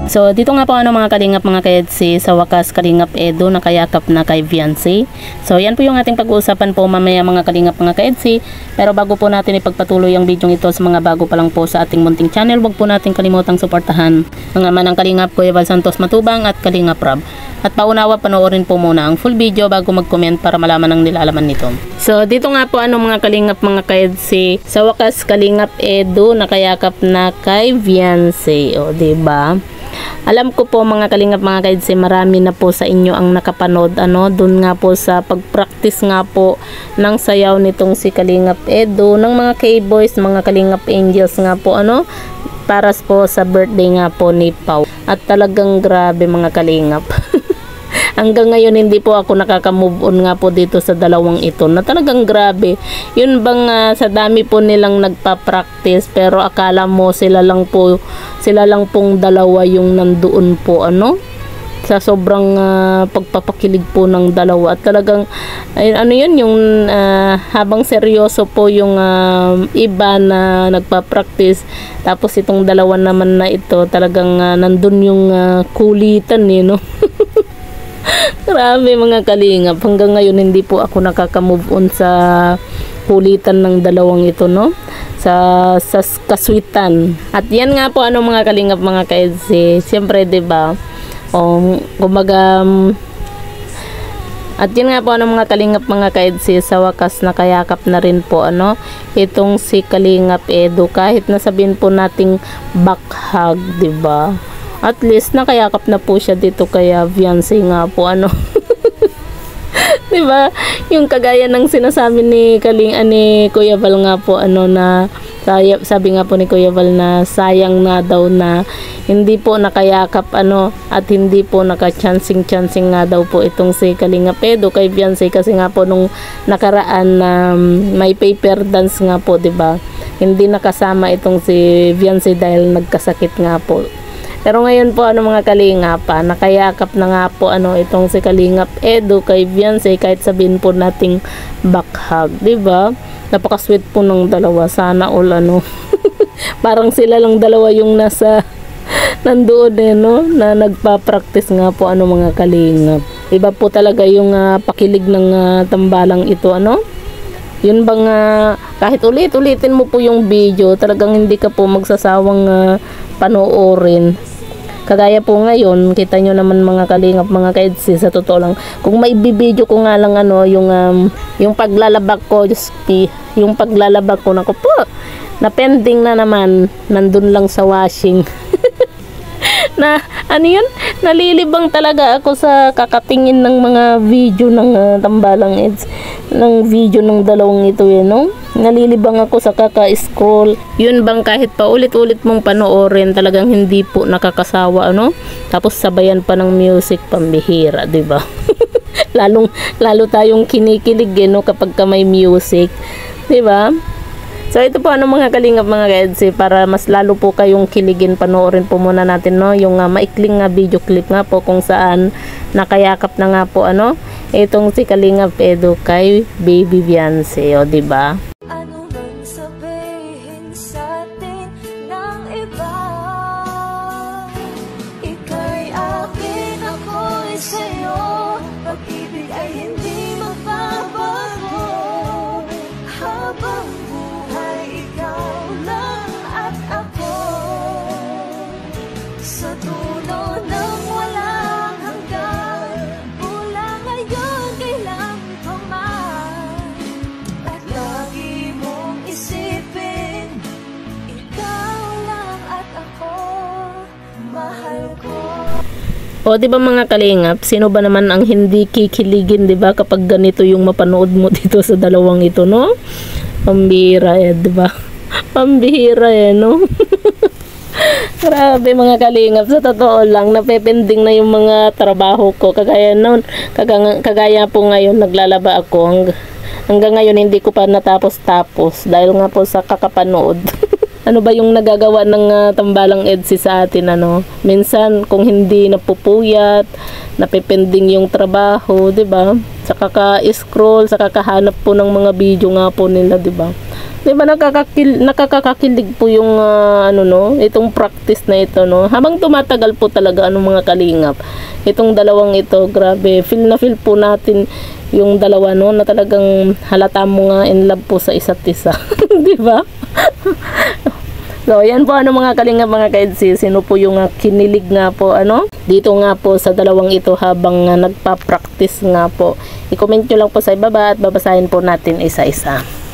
So dito nga po mga kalingap mga kaedsi, sa wakas Kalingap Edu nakayakap na kay Viancy. So yan po yung ating pag-uusapan po mamaya mga kalingap mga kaedsi. Pero bago po natin ipagpatuloy ang video ito sa mga bago pa lang po sa ating munting channel, wag po natin kalimutang suportahan ang ama ng Kalingap Kuya Val Santos Matubang at Kalingap Rab. At paunawa panoorin po muna ang full video bago mag-comment para malaman ang nilalaman nito. So dito nga po mga kalingap mga kaedsi, sa wakas Kalingap Edu nakayakap na kay Viancy. O diba? Alam ko po mga kalingap mga kaedsi, marami na po sa inyo ang nakapanood dun nga po sa pag-practice nga po ng sayaw nitong si Kalingap Edu ng mga K-boys, mga Kalingap Angels nga po para po sa birthday nga po ni Pau. At talagang grabe mga kalingap. Hanggang ngayon hindi po ako nakaka-move on nga po dito sa dalawang ito na talagang grabe. Yun bang sa dami po nilang nagpa-practice pero akala mo sila lang pong dalawa yung nandoon po sa sobrang pagpapakilig po ng dalawa. At talagang yun yung habang seryoso po yung iba na nagpa-practice, tapos itong dalawa naman na ito talagang nandun yung kulitan no. Grabe mga kalingap, hanggang ngayon hindi po ako nakaka-move on sa kulitan ng dalawang ito sa kaswitan. At yan nga po mga kalingap mga kaedsi, siyempre 'di ba? Kumbaga at yan nga po mga kalingap mga kaedsi, sa wakas nakayakap na rin po itong si Kalingap Edu, kahit na sabihin po nating back hug, 'di ba? At least nakayakap na po siya dito kaya Viancy nga po diba? Yung kagaya ng sinasabi ni Kuya Val nga po na sabi nga po ni Kuya Val na sayang na daw na hindi po nakayakap at hindi po naka-chancing nga daw po itong si Kalingap Edu kay Viancy, kasi nga po nung nakaraan na may paper dance nga po, diba? Hindi nakasama itong si Viancy dahil nagkasakit nga po. Pero ngayon po mga kalingap, nakayakap na nga po itong si Kalingap Edu kay Viancy, kahit sabihin po nating back hug, 'di ba? Napaka-sweet po ng dalawa. Sana all parang sila lang dalawa yung nandoon na nagpa-practice nga po mga kalingap. Iba po talaga yung pakilig ng tambalang ito Yun bang kahit ulit-ulitin mo po yung video, talagang hindi ka po magsasawang panoorin. Kagaya po ngayon, kita nyo naman mga kalingap mga kaedsi, sa totoo lang, kung may bibideo ko nga lang yung paglalabak ko, yung paglalabak ko naku po, na pending na naman, nandun lang sa washing. Na yun, nalilibang talaga ako sa kakatingin ng mga video ng tambalang eds, ng video ng dalawang ito nalilibang ako sa kaka-scroll. Yun bang kahit pa ulit-ulit mong panoorin, talagang hindi po nakakasawa tapos sabayan pa ng music, pambihira, 'di ba? lalo tayong kinikilig kapag may music, 'di ba? So ito po mga kalingap mga kaedsi, para mas lalo po kayong kiligin, panoorin po muna natin yung maikling video clip nga po kung saan nakayakap na nga po itong si Kalingap Edu kay Baby Viancy, di ba? Ano bang sabihin sa atin ng iba? Ika'y akin, ako'y sa'yo, pag-ibig ay hindi magbabago. Habang buhay, ikaw lang at ako, sa dulo ng walang hanggan, mula ngayon kailan pa man. At lagi mong isipin, ikaw lang at ako, mahal ko. O di ba mga kalingap, sino ba naman ang hindi kikiligin, di ba, kapag ganito yung mapanood mo dito sa dalawang ito, Pambihira di ba? Pambihira Grabe mga kalingap, sa totoo lang, napepending na yung mga trabaho ko. Kagaya po ngayon, naglalaba ako. Hanggang ngayon hindi ko pa natapos-tapos dahil nga po sa kakapanood. Ano ba yung nagagawa ng tambalang EDSI sa atin minsan kung hindi napupuyat, napepending yung trabaho, 'di ba? Sa kaka-scroll, sa kakahanap po ng mga video nga po nila, 'di ba? 'Di ba nakakakilig po yung ano no, itong practice na ito no. Habang tumatagal po talaga ano mga kalingap. Itong dalawang ito, grabe, feel na feel po natin yung dalawa no na talagang halata mo nga in love po sa isa't isa. 'Di ba? So, yan po ano mga kalingap mga kaedsi, sino po yung kinilig nga po ano dito nga po sa dalawang ito habang nagpa-practice nga po. I-comment nyo lang po sa ibaba at babasahin po natin isa-isa.